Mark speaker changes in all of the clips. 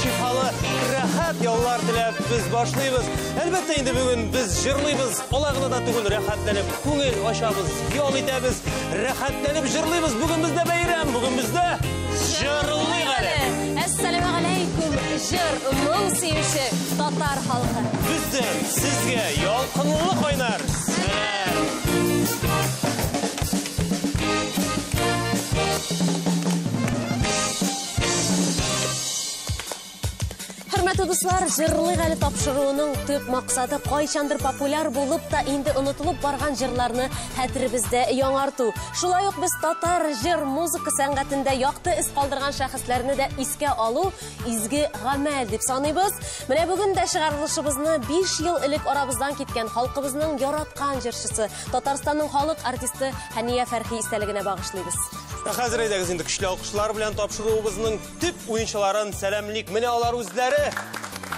Speaker 1: şifalı, rahat yollar tilep biz başlayız. Elbette indi bugün biz jırlıyız. Olağını da tugul rahatlanıp, көңіл aşağımız, yol itemiz, rahatlanıp jırlıyız. Bugün bizde bayram, bugün bizde jırlıyız hali.
Speaker 2: Assalamu alaikum, jır, mung sevişi, tatar halkı.
Speaker 1: Bizden sizge yolqınlıq oynar.
Speaker 2: Hürmetli dostlar, jırlıq әлі тапшыруының төп мақсаты қайшандыр популяр болып та инде ұнытылып барған жырларны хәтеребездә яңарту. Шулай ук без татар жыр музыка сәнгатендә якты ис калдырган шәхесләрне дә искә алу изге гамәл дип саныйбыз. Менә бүген дә чыгарылышыбызны 5 ел элек арабыздан киткән халкыбызның яраткан җырчысы, Татарстанның халык артисты Хәния Фәрхи истәлегенә багышлыйбыз.
Speaker 1: Хәзер әйдәгез инде көчле алкышлар белән тапшыруыбызның төп уенчыларын сәламлик. Менә алар үзләре.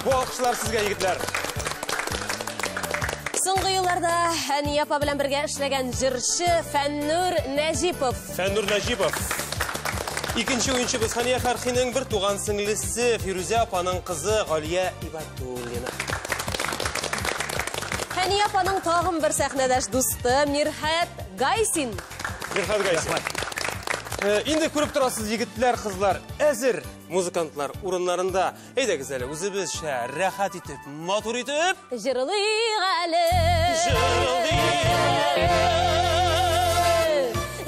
Speaker 1: Бу алкышлар сезгә, егетләр.
Speaker 2: Соңгы елларда Хәния апа белән бергә эшләгән җырчы Фәннур Нәҗипов.
Speaker 1: Фәннур Нәҗипов. Икенче уенчыбыз Хәния Фәрхинең бер туган сеңлесе Фирүзә апаның кызы Галия Ибатуллина.
Speaker 2: Хәния апаның тагын бер сәхнәдәш дусты Мирхат Гайсин.
Speaker 1: Мирхат Гайсин. Инде күреп торасыз, егетләр, кызлар, әзер музыкантлар урыннарында. Әйдәгез әле, үзебезчә рәхәт итеп, матур итеп,
Speaker 2: Җырлыйк әле.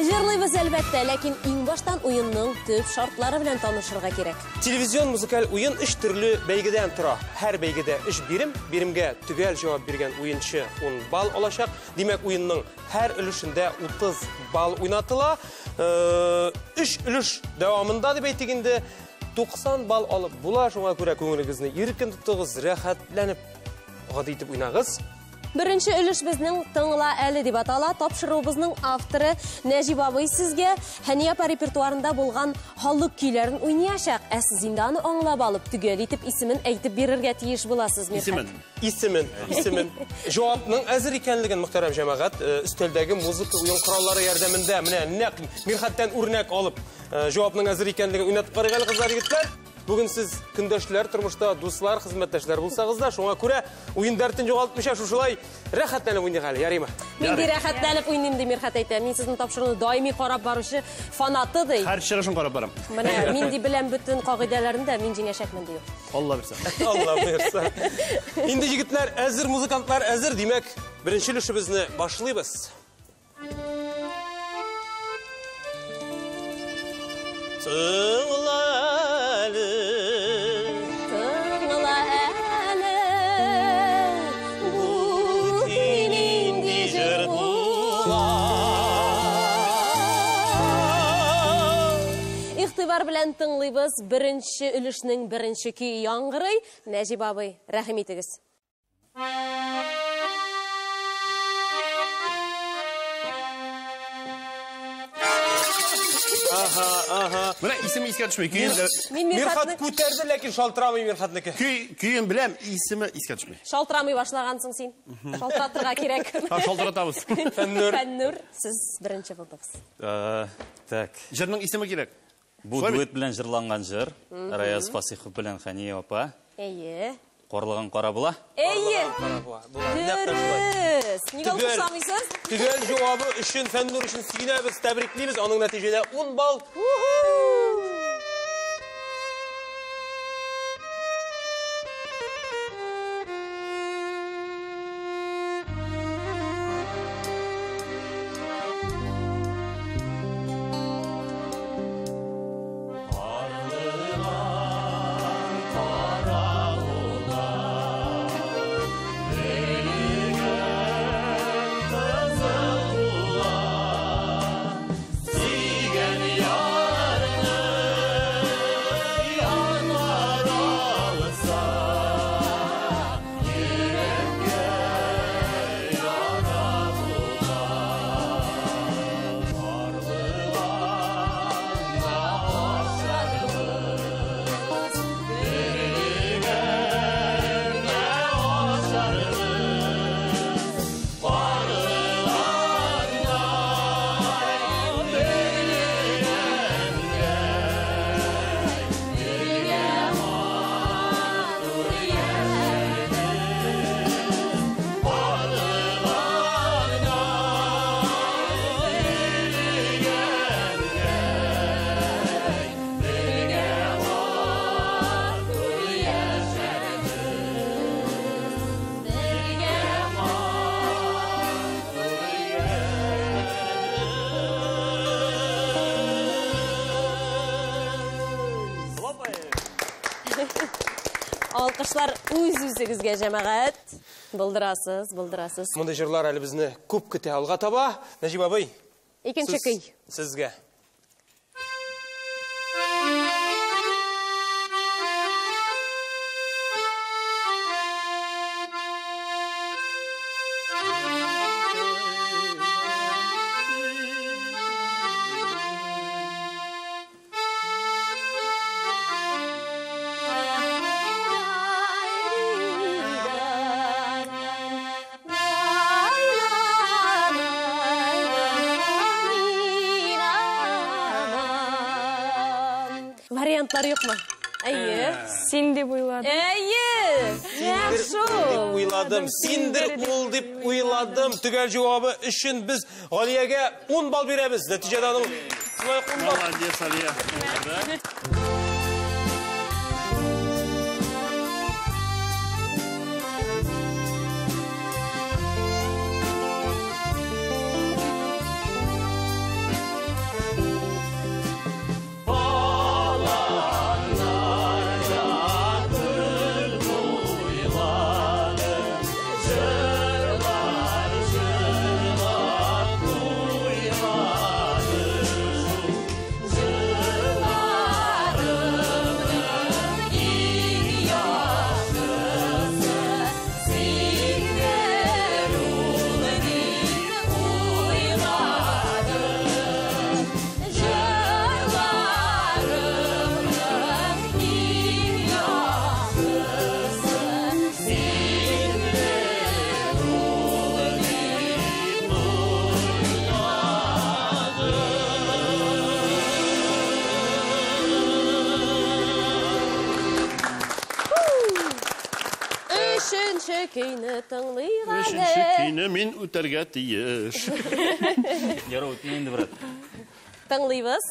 Speaker 2: Җырлыйбыз әлбәттә, ләкин иң баштан уенның төп шартлары белән танышырга кирәк.
Speaker 1: Телевизион музыкаль уен 3 төрле бәйгедән тора. Һәр бәйгедә 3 бирем, биремгә төгәл җавап биргән уенчы 10 балл алачак. Димәк, уенның һәр өлешендә 30 балл уйнатыла. 3 өлеш дәвамында дип әйтик инде 90 балл алып була. Шуңа күрә күңелегезне иркен тотыгыз, рәхәтләнеп, гади итеп уйнагыз.
Speaker 2: Беренче өлеш безнең тыңла әле дип атала. Тапшыруыбызның авторы Нәҗип абый сезгә Хәния апа репертуарында булган халык көйләрен уйнаячак. Ә сез инде аны аңлап алып, төгәл итеп исемен әйтеп бирергә тиеш буласыз, Мирхат.
Speaker 1: Исемен. Җавапның әзер икәнлеген мөхтәрәм җәмәгать, өстәлдәге музыка уен кораллары ярдәмендә менә нәкъ Мирхаттан үрнәк алып, җавапның әзер икәнлеген уйнатып карыйгыз, кызлар, егетләр. Бүген сез көндәшләр, тормышта дуслар, хезмәттәшләр булсагыз да, шуңа күрә уен дәртен югалтмыйча шушылай рәхәтләнеп уйныйк әле, ярыймы?
Speaker 2: Мин ди рәхәтләнеп уйныйм ди Мирхат әйтә. Мин сезнең тапшыруны даими карап баручы фанаты ди.
Speaker 3: Һәр чыгышын карап барам.
Speaker 2: Менә мин ди белән бүтән кагыйдәләрендә мин җиңәчәкмен ди.
Speaker 3: Алла бирсә.
Speaker 1: Алла бирсә. Инде егетләр әзер, музыкантлар әзер, димәк, беренче өлешебезне башлыйбыз.
Speaker 2: Игътибар белән тыңлыйбыз. Беренче өлешнең беренче көе яңгырый. Нәҗип абый, рәхим итегез.
Speaker 3: Менә исеме искә төшмәй.
Speaker 1: Мирхат күтәрде, ләкин шалтырамый Мирхатныкы.
Speaker 3: Көйен беләм, исеме искә төшмәй.
Speaker 2: Шалтырамый башлагансың син. Шалтыратырга кирәк.
Speaker 3: Шалтыратабыз.
Speaker 1: Фәннур,
Speaker 2: сез беренче булдыгыз.
Speaker 4: Так.
Speaker 3: Җырның исеме кирәк.
Speaker 4: Бу дуэт белән җырланган җыр. Раяз Фасихов белән Хәния апа.
Speaker 2: Әйе.
Speaker 4: Карлыган кара була.
Speaker 2: Әйе. Нигә укшамыйсыз?
Speaker 1: Төгәл җавабы өчен Фәннур өчен сигенәбез, тәбриклибез. Аның нәтиҗәдә 10 балл.
Speaker 5: Sigen yarına
Speaker 2: Алкышлар үз-үзегезгә җәмәгать. Булдырасыз.
Speaker 1: Мондай җырлар әле безне күп көтә алга таба. Нәҗип абый.
Speaker 2: Икенче көй.
Speaker 1: Сезгә.
Speaker 2: Вариантлар юкмы? Әйе.
Speaker 5: Син дип уйладым.
Speaker 2: Әйе. Яхшы.
Speaker 1: Дип уйладым. Синдер ул дип уйладым. Төгәл җавабы өчен без Галиягә 10 балл бирәбез. Нәтиҗәдә аның шулай 10 балл.
Speaker 3: Молодец, Алия.
Speaker 2: Өченче көйне тыңлыйк әле.
Speaker 3: Өченче көйне мин үтәргә тиеш.
Speaker 4: Ярау, инде брат.
Speaker 2: Тыңлыйбыз.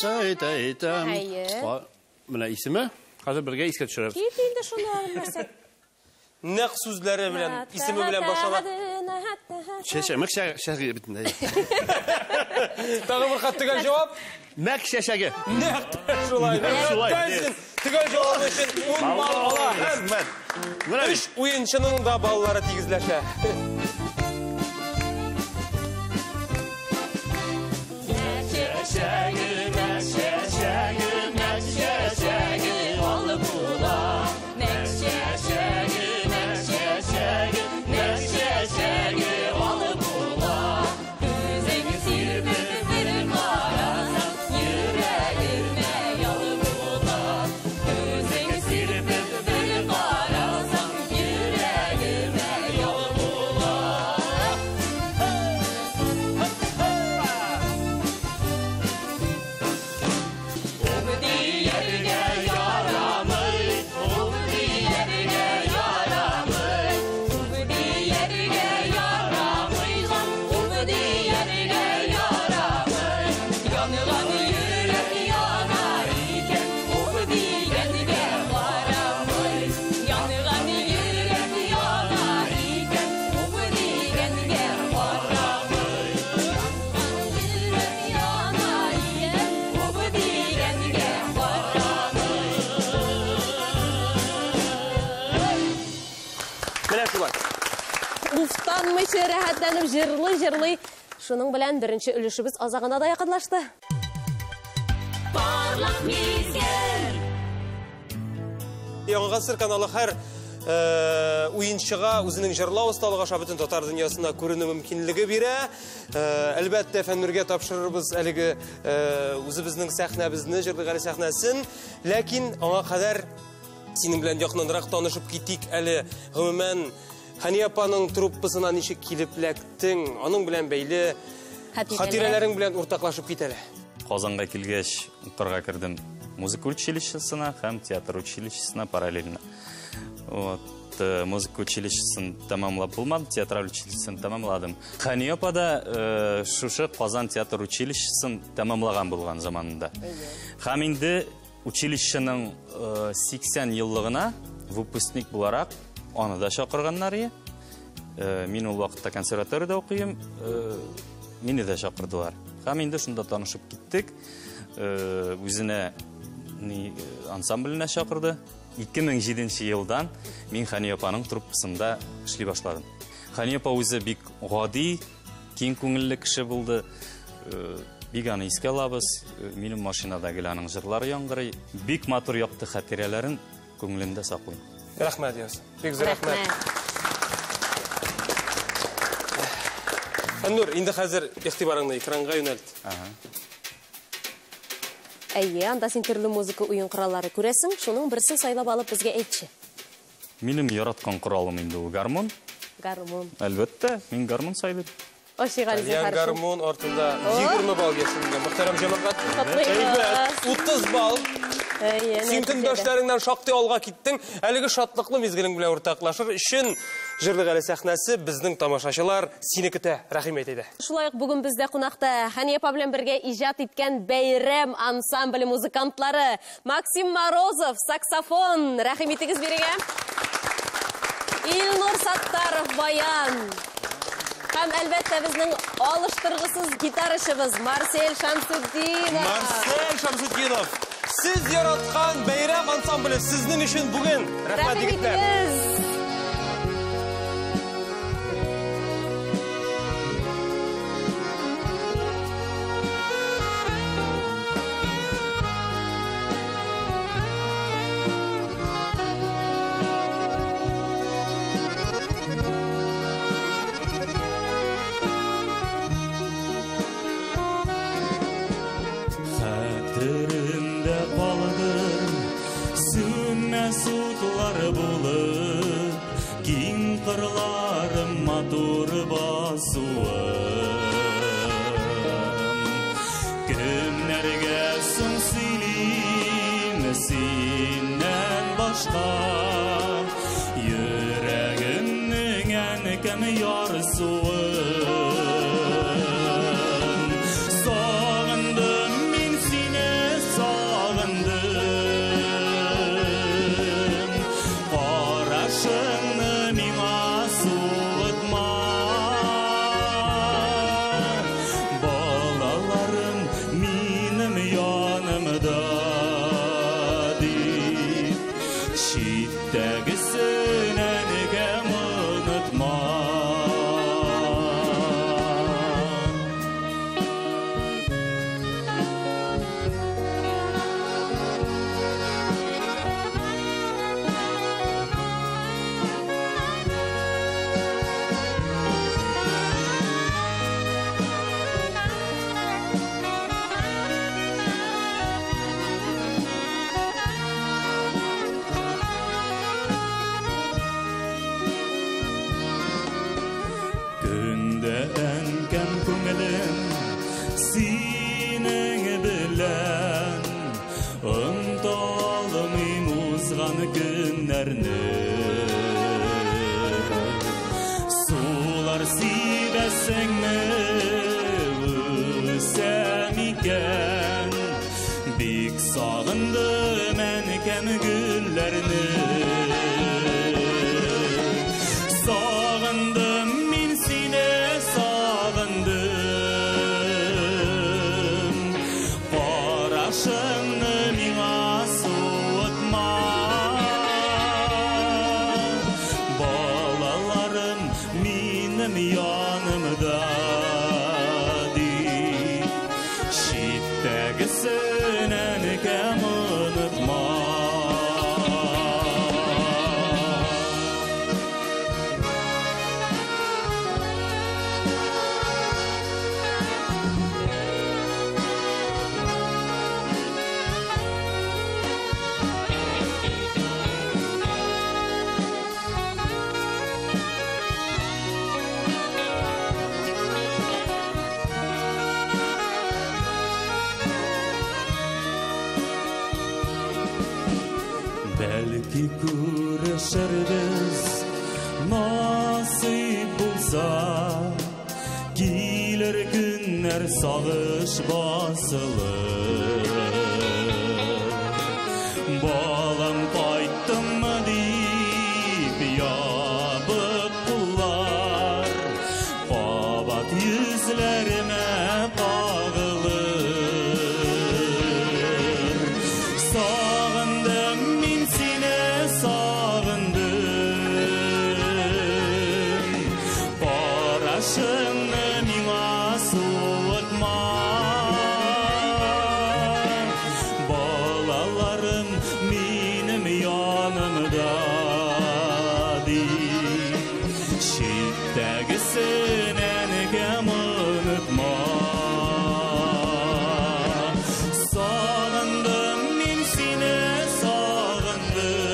Speaker 3: Әйтәм.
Speaker 2: Әйе.
Speaker 3: Менә исеме? Хәзер бергә искә төшерәбез.
Speaker 2: Кит инде шуны алмаса.
Speaker 1: Нәкъ сүзләре белән, исеме белән башлап.
Speaker 3: Чәчәмәк шәһәре битендә.
Speaker 1: Тагы бер хат төгәл җавап.
Speaker 3: Мәк шәшәге.
Speaker 1: Нәкъ шулай.
Speaker 3: шулай.
Speaker 1: Төгәл җавабы өчен 10 балл ала.
Speaker 3: Менә
Speaker 1: 3 уенчының да баллары тигезләшә.
Speaker 2: Уфтанмыйча рәхәтләнеп җырлый. Шуның белән беренче өлешебез азагына да якынлашты.
Speaker 1: Яңа гасыр каналы һәр уенчыга үзенең җырлау осталыгы аша бөтен татар дөньясына күренү мөмкинлеге бирә. Әлбәттә фәннүргә тапшырырбыз әлеге үзебезнең сәхнәбезне, җырлыгы сәхнәсен, ләкин аңа кадәр синең белән якынрак танышып китик әле. Гомумән Хәния апаның труппасына ничек килеп ләктең? Аның белән бәйле хатирәләрең белән уртаклашып кит әле.
Speaker 4: Казанга килгәч, укырга кердем музыка училищесына һәм театр училищесына параллельно. Музыка училищесын тамамлап булмады, театраль училищесын тамамладым. Хәния апа да шушы Казан театр училищесын тамамлаган булган заманында. Һәм инде училищеның 80 еллыгына выпускник буларак аны да чакырганнар иде. Мин ул вакытта консерваториядә укыйм, мине дә чакырдылар. Һәм инде шунда танышып киттек. үзенә ансамбленә чакырды. 2007 елдан мин Хәния апаның труппасында эшли башладым. Хәния апа үзе бик гади, киң күңелле кеше булды. Бик аны искә алабыз. Минем машинадагы аның җырлары яңгырый. Бик матур якты хатирәләрен күңелемдә саклыйм.
Speaker 1: Рәхмәт яз. Бик зур рәхмәт. Әннур, инде хәзер игътибарыңны экранга юнәлт.
Speaker 2: Әйе, анда син төрле музыка уен кораллары күрәсең, шуның берсен сайлап алып безгә әйтче.
Speaker 4: Минем яраткан коралым инде ул гармон.
Speaker 2: Гармон.
Speaker 4: Әлбәттә, мин гармон сайлыйм.
Speaker 2: Ашигали
Speaker 1: Ян
Speaker 2: Захаров.
Speaker 1: гармон артында 20 балл яшенгән. Мөхтәрәм җәмәгать.
Speaker 2: Котлыйбыз.
Speaker 1: 30 балл.
Speaker 2: Әйе,
Speaker 1: Син көндәшләреңнән шактый алга киттең. Әлеге шатлыклы мизгелең белән уртаклашыр өчен җырлык әле сәхнәсе безнең тамашачылар сине көтә. Рәхим әйтә.
Speaker 2: Шулай ук бүген бездә кунакта Хәния апа белән бергә иҗат иткән бәйрәм ансамбле музыкантлары Максим Морозов, саксофон. Рәхим итегез бирегә. Илнур Саттаров, баян. Һәм әлбәттә безнең алыштыргысыз гитарачыбыз Марсель Шамсуддинов.
Speaker 1: Марсель Шамсуддинов. Сез яраткан бәйрәм ансамбле сезнең өчен бүген. Рәхмәт
Speaker 2: Рәхим
Speaker 1: егетләр.
Speaker 2: итегез.
Speaker 4: Хәтерендә калдым, сүнмәс утлар булып, киң кырларым матур басуым. Кемнәргә соң сөйлим синнән башка, йөрәгемнең әнкәм ярсуы. Sular sivesengme üsem iken, bik sağındım enkem güllerini. Sağındım min sine sağındım, qarашыңны миңа суытма. Yanımda değil, şiddetsin enkem unutma. Belki görüşürüz, nasip bulsa, gelir günler sağış basılır. Balam kayttım mı deyip yabık kullar, kabat yüzlerime kağılır. benim yanımda değil. Şiddetlisin enkam unutma. Sağındım men seni sağındım.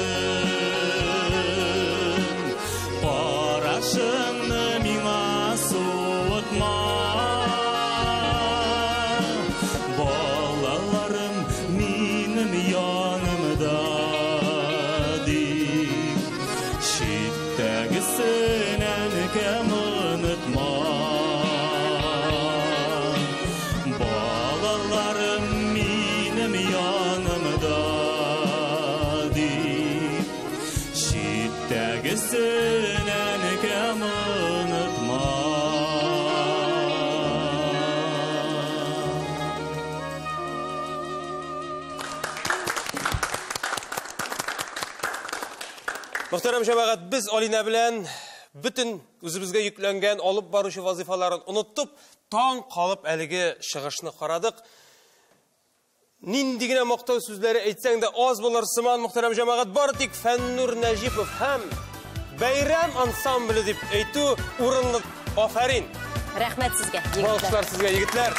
Speaker 4: Barışını mina soğutma. Balalarım benim yanımda değil. Şiddetlisin enkam unutma. Balalarım benim yanımda değil. Şiddetlisin enkam unutma.
Speaker 1: Muhterem cemaat, biz Alina bilen bütün özümüzge yüklengen alıp barışı vazifalarını unutup, tan kalıp eligi шығышны qaradık. Nindigine maqtav sözleri etsen de az bulur sıman muhterem cemaat, bar tik Fennur Najipov hem Bayram ansambli dip eytu urunlu aferin.
Speaker 2: Rahmet sizge, yigitler.
Speaker 1: Alkışlar sizge yigitler.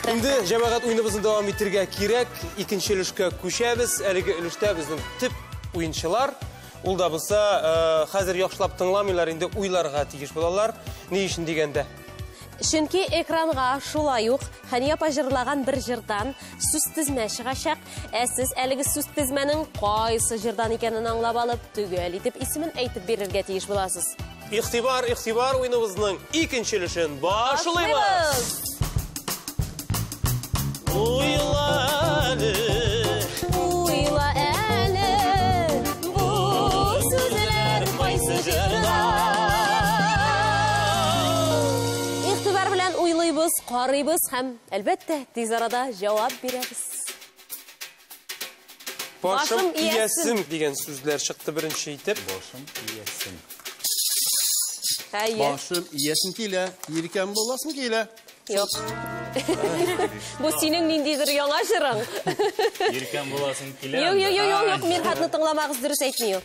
Speaker 1: Şimdi cemaat oyunumuzun devam ettirge kirek. İkinci ilişke kuşabız. Eligi ilişte bizim tip oyuncular. Ул да bulsa hazır yaxşılap tınlamıyorlar, indi uylarga tigiş bulalar. Ne işin degende?
Speaker 2: Çünkü ekranға şulay uq Хания пажырлаған bir жырдан сүз тізме шығашақ. Siz әлігі сүз тізменің қайсы жырдан екенін аңлап алып, түгел етіп исімін айтып берерге тиіш боласыз.
Speaker 1: İxtibar oyunumuzun ikinci ilişin başlayımız. Uyla
Speaker 2: әлі, bu сөзілер қайсы жырда. İxtibar bilen uylıyız, qarıyız hem elbette tez arada cevap beremiz.
Speaker 1: Başım iyesim degen sözler çıktı birinci etip.
Speaker 3: Başım iyesin.
Speaker 2: Hayır.
Speaker 3: Başım iyesin keyle. Yeriken bolasın keyle.
Speaker 2: Yok. Bu senin nindidir яңа жырың.
Speaker 4: Еркен боласың келе.
Speaker 2: Yok, men xatni tinglamağız dürüst etmiyor.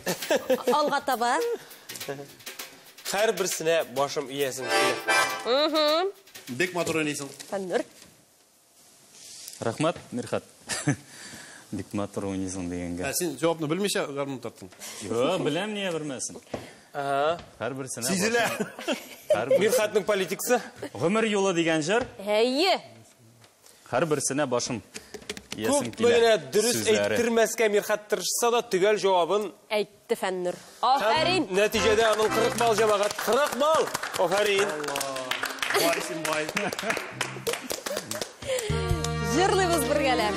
Speaker 2: Alğa taba.
Speaker 1: Her birisine başım iyesim diye.
Speaker 3: Bek motor oynayısın.
Speaker 2: Fannur.
Speaker 4: Рахмат, Мирхат. Дикматор ойнайсың дегенге.
Speaker 3: Sen cevabını bilmeyse karnını tarttın.
Speaker 4: Yo, bilem niye bilmesin. Her birisine.
Speaker 3: Sizile.
Speaker 1: Mirxatның politikası.
Speaker 4: Ömür yolu деген жыр.
Speaker 2: Heyye.
Speaker 4: Her birisine başım yesin
Speaker 1: Көп
Speaker 4: kile.
Speaker 1: böyle dürüst
Speaker 4: Sözleri.
Speaker 1: eyttirmezke Mirxat tırışsa da tügel cevabın.
Speaker 2: Aytdı Fannur. Aferin.
Speaker 1: Hem neticede anın 40 bal cemaat. 40 bal. Aferin.
Speaker 3: Vaysin vay.
Speaker 2: Jırlıyız birgeler.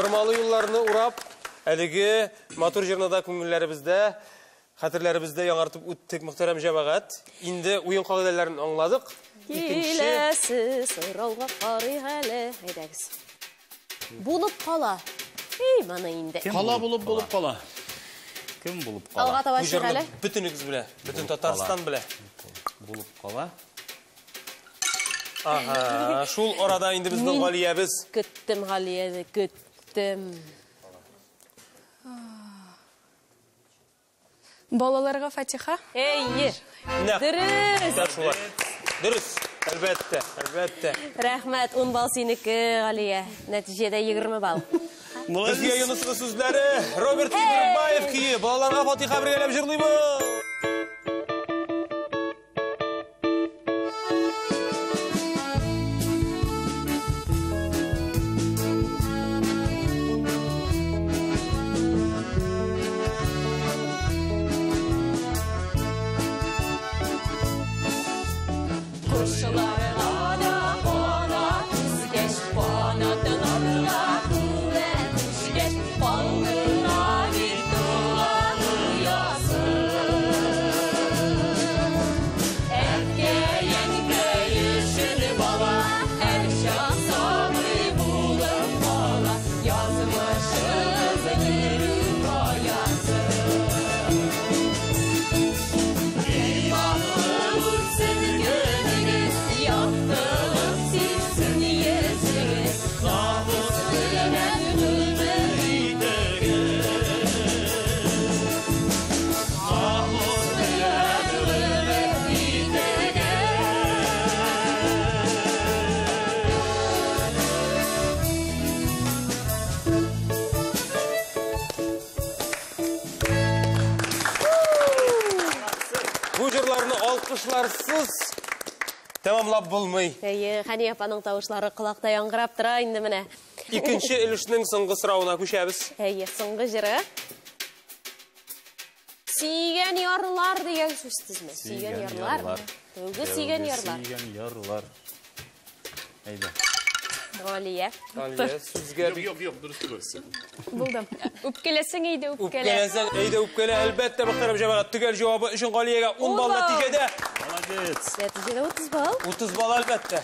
Speaker 1: Бұрмалы юлларны урап, әлігі матур жырнада көңілләрібізді, хатырларыбызды яңартып үттік мұхтарам жамағат. Инде уен қағидаларын аңладық.
Speaker 2: Келесі сұрауға қарай әлі. Айдағыз. Болып қала. Ей, мана инде.
Speaker 3: Қала болып қала.
Speaker 4: Кім болып қала?
Speaker 2: Алға таба
Speaker 1: Бұл жырны
Speaker 2: шығалы.
Speaker 1: бүтінігіз біле, бүтін Татарстан біле.
Speaker 4: Болып қала.
Speaker 1: Аха, шул орада инде біздің ғалиябыз.
Speaker 2: Күттім ғалиябы, күттім.
Speaker 5: Балаларға Фатиха.
Speaker 2: Ей,
Speaker 1: Нәқ.
Speaker 2: дұрыс.
Speaker 1: Дәл шулай. Дұрыс. Әлбәтті, әлбәтті.
Speaker 2: Рәхмәт, 10 бал сенікі, Ғалия. Нәтижеде 20 бал.
Speaker 1: Бізге Юнысқы сөздері Роберт Игорбаев күйі. Балаларға Фатиха біргелеп жырлаймы. Alkışlarsız tamamlap bulmay.
Speaker 2: Хани апаның тауышлары құлақта яңғырап тұра инде менә.
Speaker 1: İkinci өлішінің соңғы сұрауына көшәбіз.
Speaker 2: Соңғы жыры. Сүйген ярлар деген сөзсізме? Сүйген ярлар. Тәуге сүйген ярлар.
Speaker 4: Сүйген ярлар. Әйді.
Speaker 2: Ғалия.
Speaker 1: Сүзге
Speaker 3: Yok, dürüst görürsün.
Speaker 5: Buldum. Үпкелесің ейді үпкеле.
Speaker 1: Үпкелесің ейді үпкеле. Әлбәтті мұхтарам жамағат түгел жауабы үшін Ғалияға 10 бал нәтижеде.
Speaker 4: Молодец.
Speaker 2: Нәтижеде 30 бал.
Speaker 1: 30 бал әлбәтті.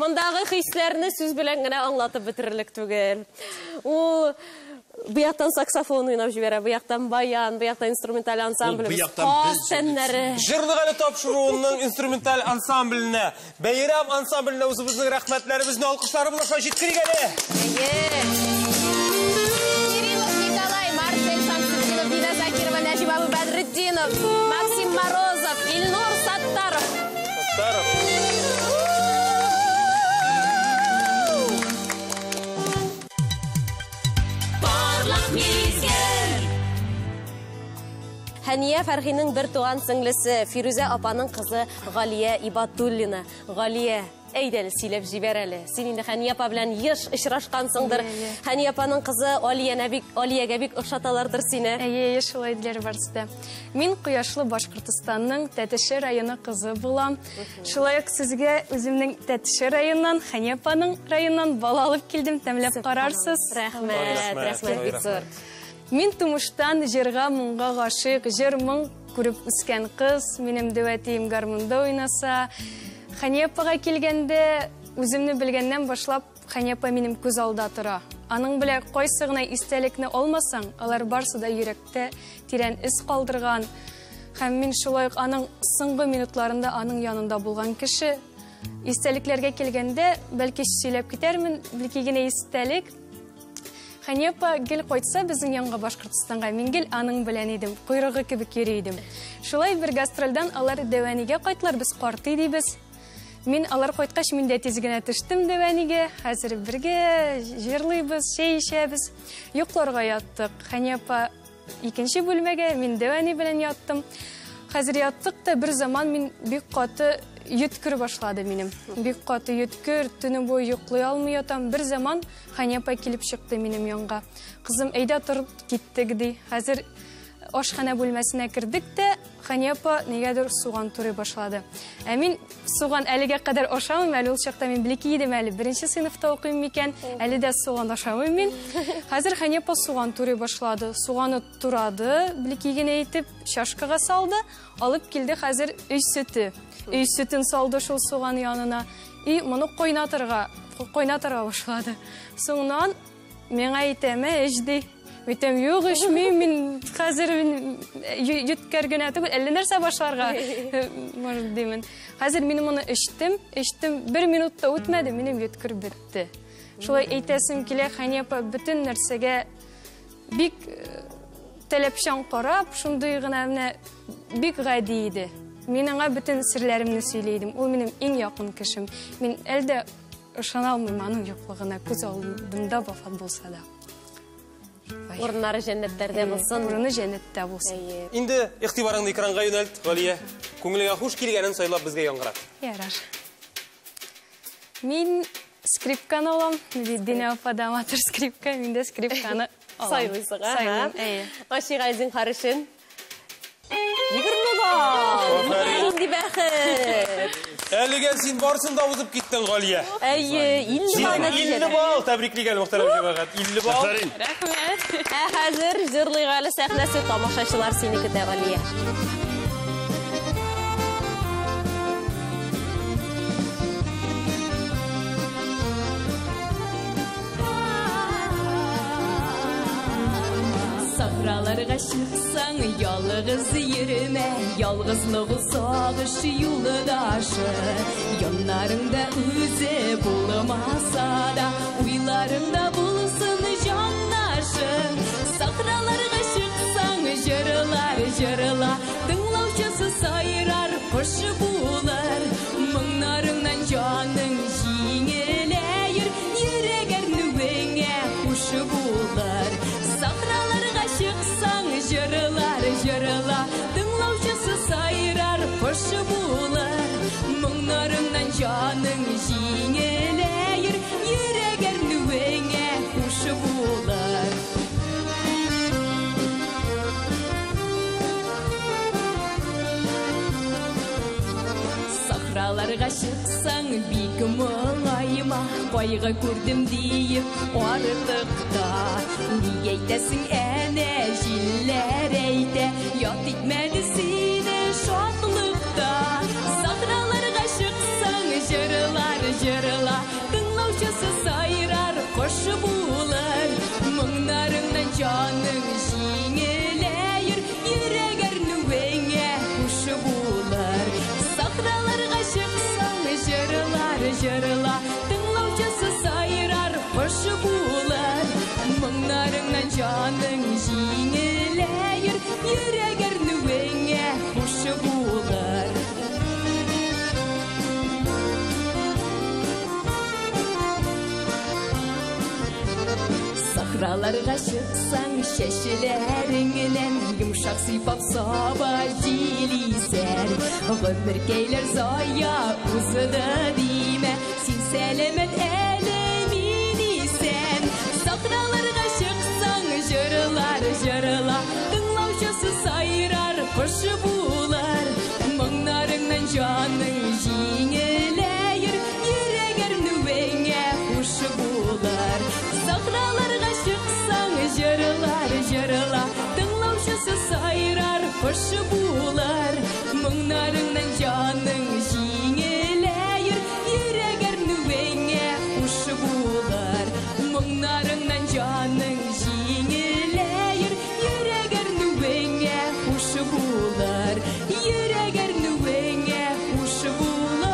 Speaker 2: Мұндағы хисләрні сүз белән генә аңлатып бетерерлек түгел. Ул бұяқтан саксофон уйнап җибәрә, бұяқтан баян, бұяқтан инструменталь ансамбль.
Speaker 1: Жырлык әле тапшыруының инструменталь ансамбленә, бәйрәм ансамбленә үзебезнең рәхмәтләребезне, алкышларыбызны җиткерик әле.
Speaker 2: Кириллов Николай, Марсель Хәния Фәрхинең бер туган сеңлесе Фирүзә апаның кызы Галия Ибадуллина. Галия, әйдәле сөйләп җибәр әле. Син инде Хәния апа белән еш очрашкансыңдыр. Хәния апаның кызы Алиягә бик охшаталардыр сине.
Speaker 5: Әйе, шулай диләр барысы да. Мин Куяшлы Башкортстанның Тәтеше районы кызы булам. Шулай ук сезгә үземнең Тәтеше районыннан, Хәния апаның районыннан бала алып килдем, тәмләп карарсыз.
Speaker 2: Рәхмәт, бик зур.
Speaker 5: Мин тумыштан җырга, моңга гашык, җыр моң күреп үскән кыз, минем дәвәтием гармунда уйнаса. Хәния апага килгәндә, үземне белгәннән башлап, Хәния апа минем күз алда тора. Аның белән кайсы гына истәлекне алмасаң, алар барсы да йөрәктә тирән из калдырган. Һәм мин шулай ук аның соңгы минутларында аның янында булган кеше. Истәлекләргә килгәндә, бәлки сөйләп китәрмен, бәлки генә истәлек. Хәния апа гел кайтса безнең янга Башкортстанга, мин гел аның белән идем, койрыгы кебек йөри идем. Шулай бер гастрольдән алар дәвәнигә кайтлар, без карты дибез. Мин алар кайткач, мин дә тиз генә төштем дәвәнигә. Хәзер бергә җырлыйбыз, чәй ишәбез, йокларга яттык. Хәния апа икенче бүлмәгә, мин дәвәни белән яттым. Хәзер яттык та бер заман мин бик каты йөткер башлады минем. Бик каты йөткер, төне буе йоклый алмый ятам. Бер заман Хәния апа килеп чыкты минем янга. Кызым, әйдә торып киттек ди. Хәзер ашхана бүлмәсенә кердек тә, Хәния апа нигәдер суган турый башлады. Ә мин суган әлегә кадәр ашамыйм, әле ул чакта мин блеки идем, әле 1нче сыйныфта укыйм микән, әле дә суган ашамыйм мин. Хәзер Хәния апа суган турый башлады. Суганы турады, блеки генә итеп чашкага салды, алып килде хәзер өй сөте. Өй сөтен салды шул суган янына. И моны кайнатырга башлады. Соңнан миңа әйтәме, эчди. Үтем юк эчмим, мин хәзер йөткәр генә түгел, әллә нәрсә башларга может димен. Хәзер мин моны эчтем, 1 минутта үтмәде, минем йөткер бетте. Шулай әйтәсем килә, Хәния апа бөтен нәрсәгә бик таләпчан карап, шундый гына менә бик гади иде. Мин аңа бөтен серләремне сөйләйдем. Ул минем иң якын кешем. Мин әлдә ышана алмыйм аның юклыгына, күз алдымда вафат булса да.
Speaker 2: Урыннары җәннәттәрдә булсын.
Speaker 5: Урыны җәннәттә булсын.
Speaker 1: Инде игътибарыңны экранга юнәлт, Галия. Күңелеңә хуш килгәнен сайлап безгә яңгырат.
Speaker 5: Ярар. Мин скрипканы алам. Динә апа да матур скрипка, мин дә скрипканы алам.
Speaker 2: Сайлыйсың,
Speaker 5: Сайлыйм,
Speaker 2: Ашига изин карышын. 20 бал! Инде бәхет!
Speaker 1: Әлегә син барсын да узып киттең, Галия.
Speaker 2: Әйе, 50 бал нәтиҗә.
Speaker 1: 50 бал, тәбриклигән мөхтәрәм җәмәгать. 50 бал.
Speaker 5: Рәхмәт.
Speaker 2: Хәзер җырлыйга әле сәхнәсе тамашачылар сине көтә, Галия.
Speaker 6: Сахраларга чыксаң, ялгыз йөрмә, ялгызлык сагыш юлдашы. Яннарыңда үзе булмаса да, уйларыңда булсын җаннашы. Сахраларга чыксаң, җырла, тыңлаучысы сайрар, кош булыр. Моңнарыңнан җаның җиңеләер, йөрәгәрнүеңә хуш булыр. Сахраларга чыксаң, җырла, тыңлаучысы сайрар, кош булыр. Моңнарыңнан җаның җиңеләер, йөрәгәрнүеңә хуш булыр. Сахраларга чыксаң, бик моңайма, кайгы күрдем диеп артыкта. Нигә әйтәсең, әнә җилләр әйтә, ят итмәде сине шатлыкта. Сахраларга чыксаң, җырла, тыңлаучысы сайрар, кош булыр. Моңнарыңнан җаның җиңеләер, йөрәгәрнүеңә хуш булыр. Сахраларга чыксаң, җырла, тыңлаучысы сайрар, кош булыр. Моңнарыңнан җаның җиңеләер, йөрәгәрнүеңә хуш булыр. Сахраларга чыксаң, чәчләреңнән Yumuşak sifat saba dilisen Ömür keyler zaya uzadı dime Sin selemet elemin isen Sakralarga çıksan jırlar jırla Dınlavşası sayrar hoşu bular Mınlarından canın jiңeleyir Yüreger nüvenge hoşu bular Sakralarga çıksan jırlar jırla Dınlavşası sayrar hoşu bular Mınlarından canın jiңeleyir Yüreger nüvenge hoşu bular Mınlarından canın jiңeleyir Yüreger nüvenge hoşu bular Yüreger nüvenge hoşu bular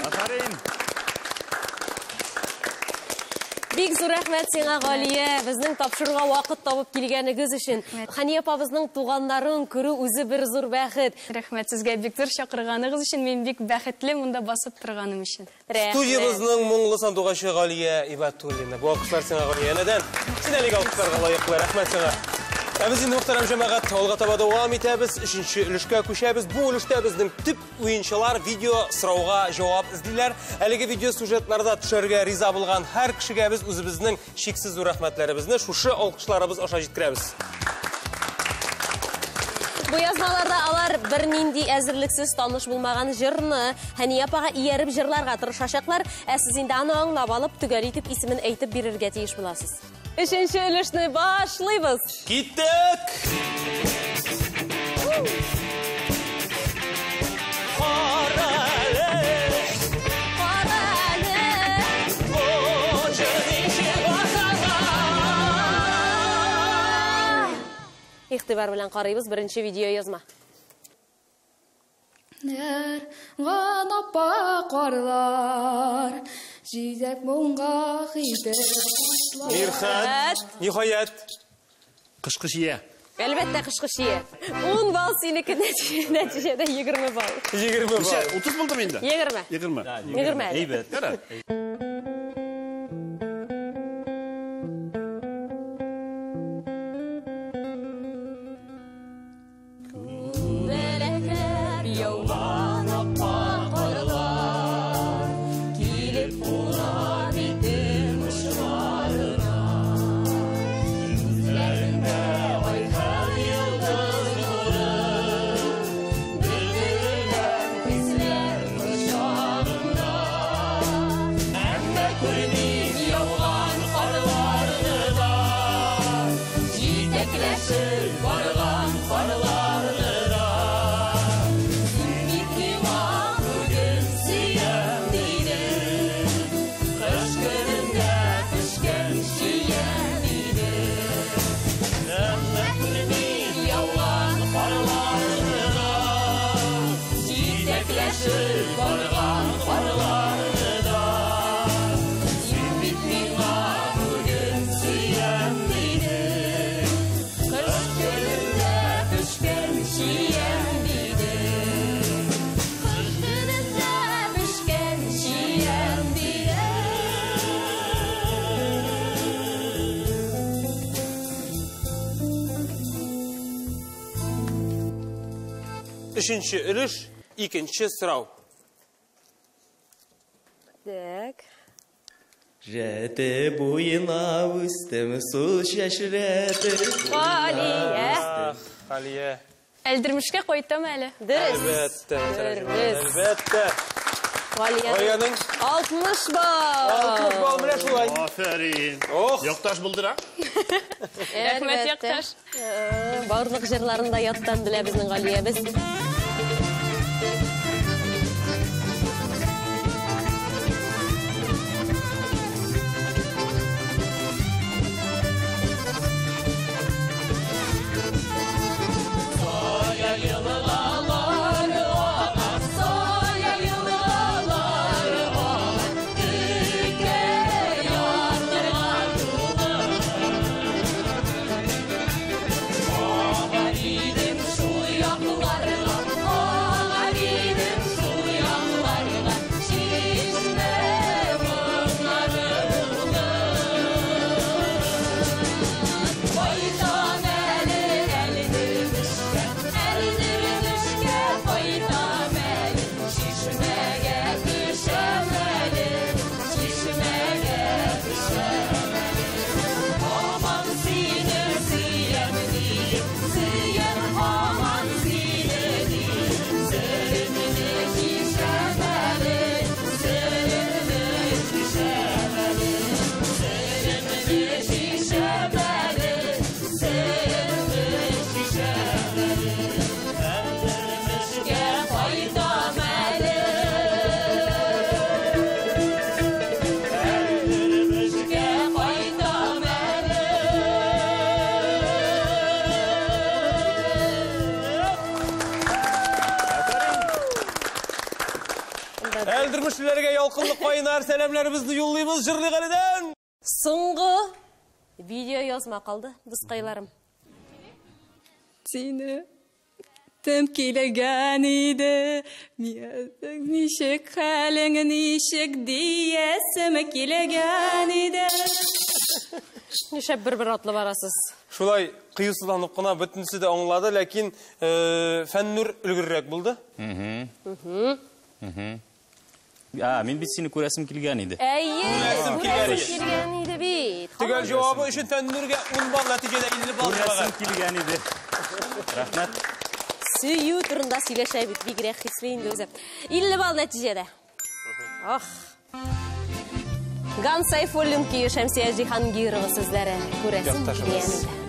Speaker 4: Aferin.
Speaker 2: Бик зур рәхмәт сиңа, Галия, безнең тапшыруга вакыт табып килгәнегез өчен. Хания апабызның туганнарын күрү үзе бер зур бәхет.
Speaker 5: Рәхмәт сезгә бик зур чакырганыгыз өчен. Мин бик бәхетле монда басып торганым өчен.
Speaker 1: Студиябызның моңлы сандугачы Галия Ибатуллина. Бу алкышлар сиңа, Галия. Нәдән? Син әлеге алкышларга лаеклы. Рәхмәт сиңа. Без инде мөхтәрәм җәмәгать, алга таба дәвам итәбез. 3нче өлешкә күчәбез. Бу өлештә безнең төп уенчылар видео сорауга җавап эзлиләр. Әлеге видео сюжетларда төшәргә риза булган һәр кешегә без үзебезнең шиксез зур рәхмәтләребезне шушы алкышларыбыз аша җиткерәбез.
Speaker 2: Бу язмаларда алар бер нинди әзерлексез таныш булмаган җырны Хания апага ияреп җырларга тырышачаклар. Ә сез инде аны аңлап алып, төгәл итеп исемен әйтеп бирергә тиеш буласыз. 3нче өлешне башлыйбыз.
Speaker 1: Киттек!
Speaker 2: Игътибар белән карыйбыз беренче видео язма.
Speaker 6: Апа карлар Җизәк моңга хидер
Speaker 1: Мирхат, ниһаят.
Speaker 3: Кышкы шия.
Speaker 2: Әлбәттә кышкы шия. 10 балл синеке нәтиҗәдә 20 балл.
Speaker 1: 20 балл.
Speaker 3: 30 булдым инде.
Speaker 2: 20.
Speaker 3: 20.
Speaker 2: 20.
Speaker 4: Әйбәт.
Speaker 3: Кара.
Speaker 1: Üçüncü ülüş, ikinci sırau.
Speaker 2: Так.
Speaker 7: Rete boyuna üstüm su şaşrete.
Speaker 2: Галия.
Speaker 1: Галия.
Speaker 5: Әлдермешкә кайтам әле.
Speaker 2: Дөрес.
Speaker 1: Әлбәттә.
Speaker 2: Дөрес.
Speaker 1: Әлбәттә.
Speaker 2: Галия.
Speaker 1: Галияның
Speaker 2: 60 балл.
Speaker 1: 60 балл менә шулай.
Speaker 3: Афәрин.
Speaker 1: Ох.
Speaker 3: Якташ булдыра.
Speaker 5: Рәхмәт, якташ.
Speaker 2: Барлык җырларында яттан белә безнең Галия. Без
Speaker 1: Күршілерге ялқынлық қайынар сәлемлерімізді юллаймыз Жырлығалиден.
Speaker 2: Соңғы видео yazma қалды, дұсқайларым.
Speaker 6: Seni temkileyen idi, nişek halin nişek diyesim kilegen idi.
Speaker 2: Неше бір атлы барасыз?
Speaker 1: Шулай қиюсызданып қына бүтінісі де оңлады, ләкин фәннүр үлгірірек болды.
Speaker 4: Мен бит сені көрәсім келген еді.
Speaker 2: Көрәсім келген еді бит.
Speaker 1: Түгел жауабы үшін фәннүрге 10 бал нәтижеде 50 бал
Speaker 4: Көрәсім келген еді. Рахмет.
Speaker 2: Сүйю турында сөйлешәй бит, бигрәк хислейінді өзі. 50 бал нәтижеде. Ган Сайфуллин ки Шәмсия Җиһангирова сүзләре күрәсем килгән иде.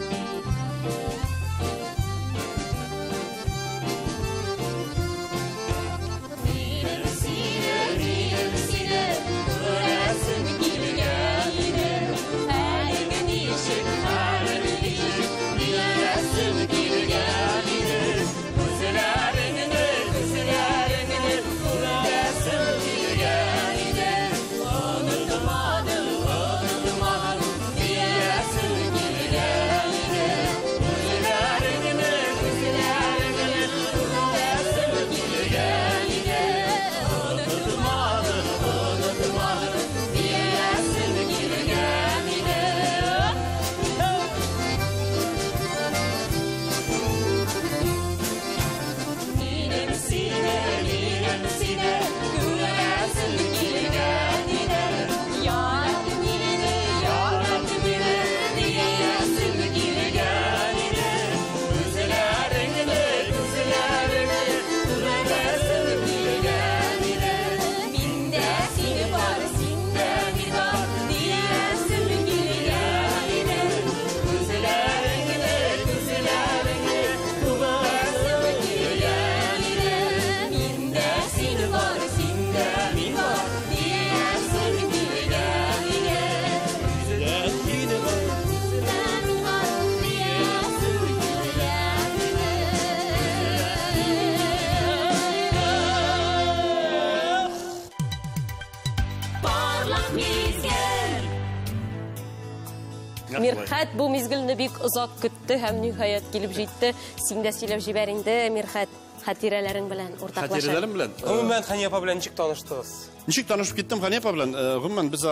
Speaker 2: Мирхат бу мизгилне бик озак көтте һәм ниһаят килеп җитте. Син дә сөйләп җибәринде, Мирхат, хатирәләрең белән уртаклаша.
Speaker 3: Хатирәләрем белән.
Speaker 1: Гомумән Ханипа белән ничек таныштыгыз?
Speaker 3: Ничек танышып киттем Ханипа белән? Гомумән без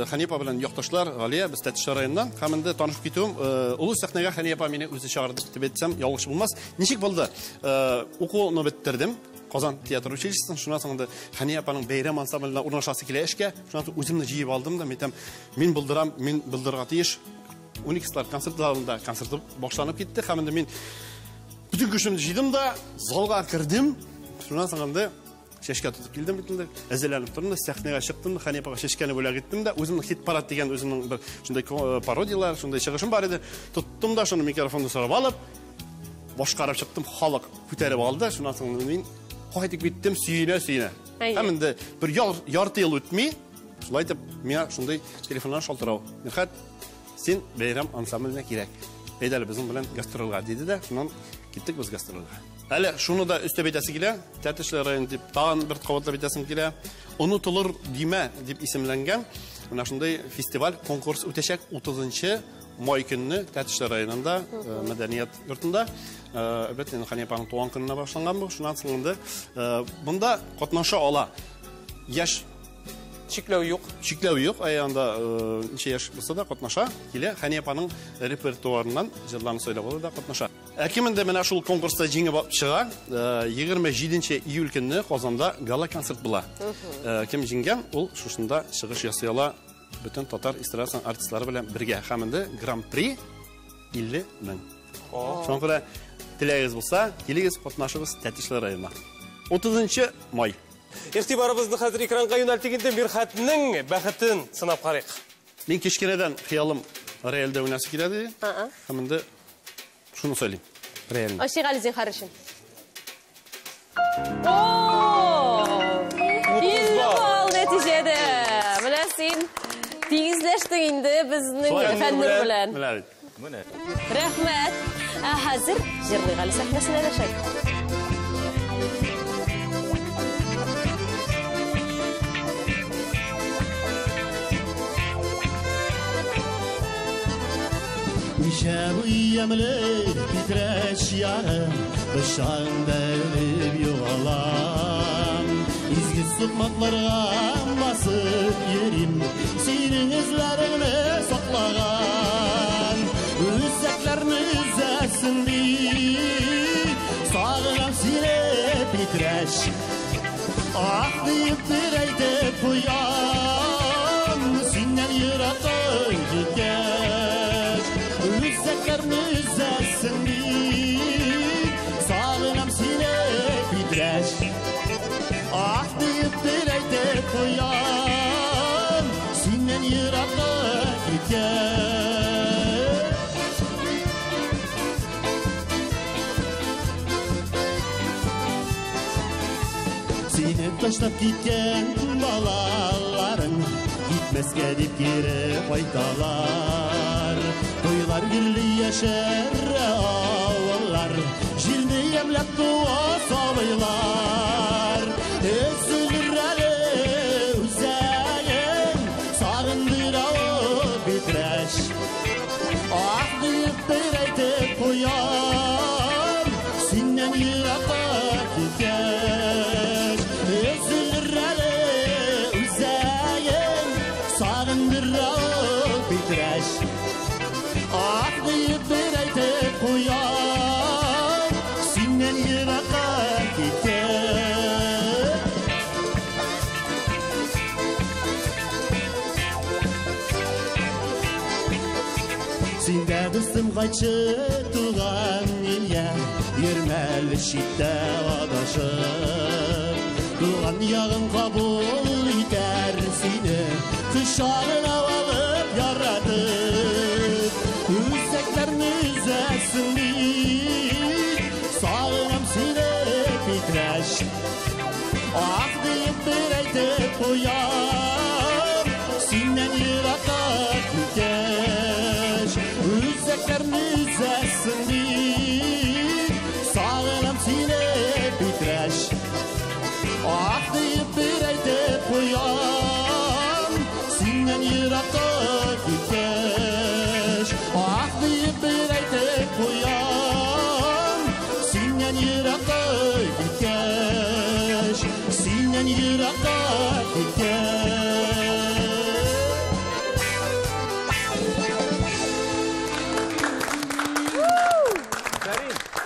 Speaker 3: Ханипа белән якташлар, Галия, без Тәтеш районыннан. Һәм инде танышып китүем, улы сәхнәгә Ханипа мине үзе чыгарды дип әйтсәм, ялгыш булмас. Ничек булды? Укуны бетердем. Казан театр училищесен, шуннан соң инде Ханипаның бәйрәм ансамблена урнашасы килә эшкә. Шуннан соң үземне җыеп алдым да, мин булдырам, мин булдырырга тиеш. 12 концерт залында концерты башланып китте. Һәм инде мин бүтән көчемне җыйдым да, залга кирдем. Шуннан соң инде шешкә тутып килдем бит инде. Әзерләнеп тордым да, сәхнәгә чыктым, Ханипага шешкәне бүләк иттем дә, үземнең хит парад дигән үземнең бер шундай пародиялар, шундай чыгышым бар иде. Тоттым да шуны микрофонны сорап алып, башкарып чыктым, халык күтәреп алды. Шуннан соң мин кайтып киттем, сөенә. Һәм инде бер ярты ел үтми, шулай дип, миңа шундай телефоннан шалтырау. Мирхат, син бәйрәм ансамбленә кирәк. Әйдәле безнең белән гастрольгә диде дә, шуннан киттек без гастрольгә. Әле шуны да өстәп әйтәсе килә, Тәтеш районы дип тагын бер кавытлап әйтәсем килә. Онытылыр димә дип исемләнгән менә шундай фестиваль, конкурс үтәчәк 30 май көнне Тәтеш районында, мәдәният йортында. Әлбәттә, Ханипаның туган көненә башланган бу. Шуннан соң инде монда катнаша ала. Яшь
Speaker 1: Чикләү юк.
Speaker 3: Чикләү юк, анда ничә яшь булса да катнаша, килә Ханипаның репертуарыннан җырларны сөйләп алды да катнаша. Ким инде менә шул конкурста җиңеп чыга, 27 июль көнне Казанда гала концерт була. Ким җиңгән, ул шушында чыгыш ясый ала бөтен татар эстрада артистлары белән бергә. Һәм инде гран-при 50 мең. Шуңа күрә теләгегез булса, килегез, катнашыгыз Тәтеш районына. 30 май.
Speaker 1: Игътибарыбызны хәзер экранга юнәлтегендә Мирхатның бәхетен сынап карыйк.
Speaker 3: Мин кичкенәдән хыялым реалдә уйнасы килә ди. Һәм инде шуны сөйлим. Реально.
Speaker 2: Ашигали зинхарышын. Бал нәтижеде. Менә син тигезләштең инде безнең фәннүр белән. Рәхмәт. Хәзер Җырлыгали сәхнәсенә дәшәк.
Speaker 8: Nişe uyuyamlı bitreş yarım Bışağında ölüp yuvalam İzgi sıkmaklarga basıp yerim Senin izlerini saklagan Üzeklerini üzesin bir Sağlam sile bitreş Ah deyip bir eytip uyan Senden yıratın gitgeç Üzeklerini üzesin bir Sağlam sile bitreş Ah deyip bir eytip uyan Senden yıratın gitgeç Seni taşlap gitken balaların Gitmezke dip geri faydalar Toylar gülli yaşar ağlar Jilni yemlep tuğa sabıylar Üzülür ali üzeyin Sarındır ağı bitreş Ah deyip bir eytip koyar Sinden yıraka gitken Üzülür ali üzeyin Sarındır ağı bitreş Ah deyip bir eytip koyar Sinden yıraka gitken Sinde dostum kaçı tuğan ilye Yürmeli şitte adaşım Tuğan yağın kabul eder seni Kışağına alıp yaratıp Üzeklerini üzesin bir Sağlam seni bitreş Ah deyip bir eytip koyar Sinden yıraka gitgeç Üzeklerini üzesin bir Sağlam seni bitreş Ah deyip bir eytip koyar Sinden yıraka gitgeç Ah deyip bir eytip koyar Sinden yıraka gitgeç Sinden yıraka gitgeç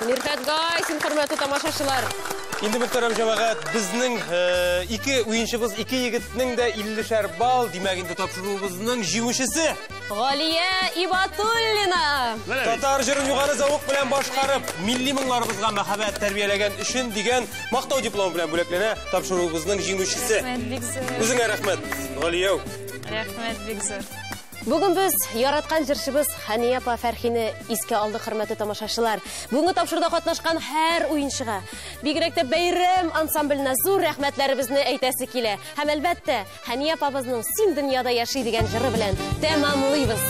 Speaker 2: Mirfat Gaysin, hürmetli tamaşaçılar.
Speaker 1: Endi muhtaram cemaat, bizning iki o'yinchimiz, iki yigitning da 50'şer bal, demak endi topshiruvimizning jinguvchisi
Speaker 2: G'oliya Ibatullina.
Speaker 1: Tatar jirini yuqori zavq bilan boshqarib, milliy minglarimizga muhabbat tarbiyalagan ishin degan maqtov diplomi bilan bo'laklana topshiruvimizning jinguvchisi.
Speaker 5: Rahmat, Bigzor.
Speaker 1: O'zingga rahmat, G'oliya.
Speaker 5: Rahmat, Bigzor.
Speaker 2: Bugun biz yaratgan jirshimiz Haniya apa Farxini esga oldik, hurmatli tomoshabinlar. Bugungi topshiriqda qatnashgan har o'yinchiga, bigrakda bayram ansambline zo'r rahmatlarimizni aytasi kela. Ham albatta Haniya apamizning Sen dunyoda yashay degan jiri bilan tamomlaymiz.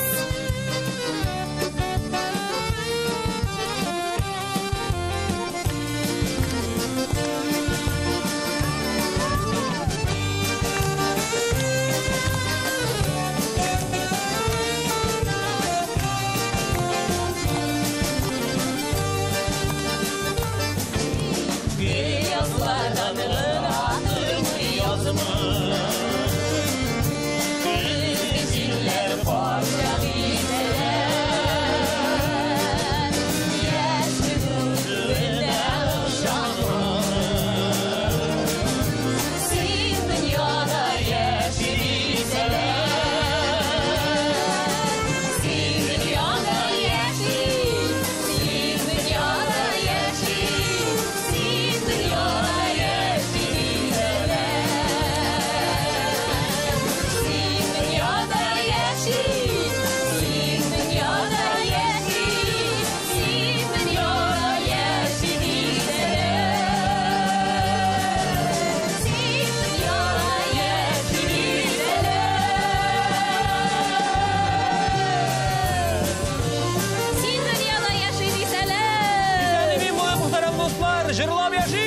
Speaker 1: Jırlab yaşayın.